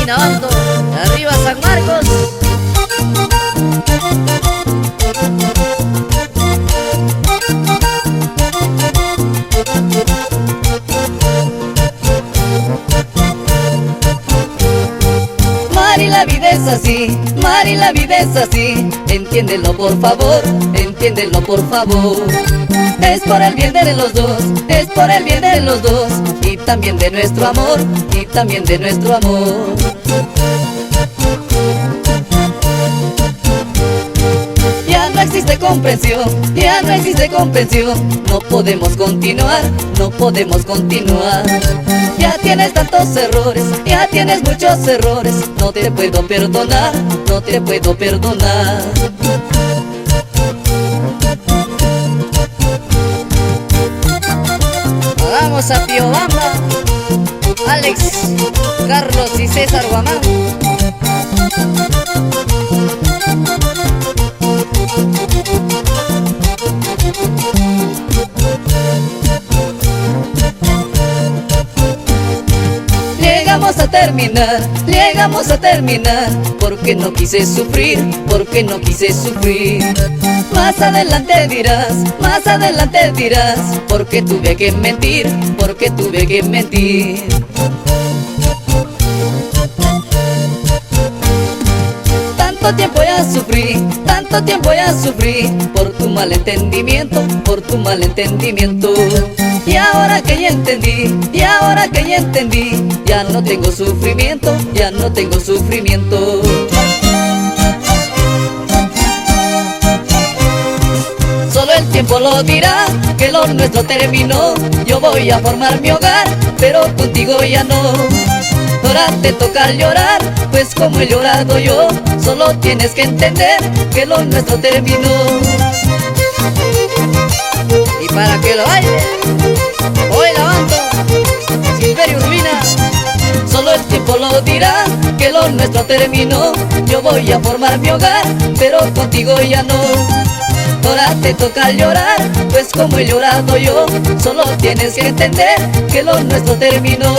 Pinabando, arriba San Marcos. Mari, la vida es así, Mari, la vida es así. Entiéndelo por favor, entiéndelo por favor. Es por el bien de los dos, es por el bien de los dos. Y también de nuestro amor, y también de nuestro amor. Ya no existe comprensión, ya no existe comprensión. No podemos continuar, no podemos continuar. Ya tienes tantos errores, ya tienes muchos errores. No te puedo perdonar, no te puedo perdonar. Vamos a Piobamba, Alex, Carlos y César Guamán. Llegamos a terminar, porque no quise sufrir, porque no quise sufrir. Más adelante dirás, porque tuve que mentir, porque tuve que mentir. Tanto tiempo ya sufrí, por tu malentendimiento, por tu malentendimiento. Y ahora que ya entendí, ya no tengo sufrimiento, ya no tengo sufrimiento. Solo el tiempo lo dirá, que lo nuestro terminó. Yo voy a formar mi hogar, pero contigo ya no. Ahora te toca llorar, pues como he llorado yo. Solo tienes que entender que lo nuestro terminó. Y para que lo baile, hoy la banda Silverio Urbina. Solo el tiempo lo dirá, que lo nuestro terminó. Yo voy a formar mi hogar, pero contigo ya no. Ahora te toca llorar, pues como he llorado yo. Solo tienes que entender que lo nuestro terminó.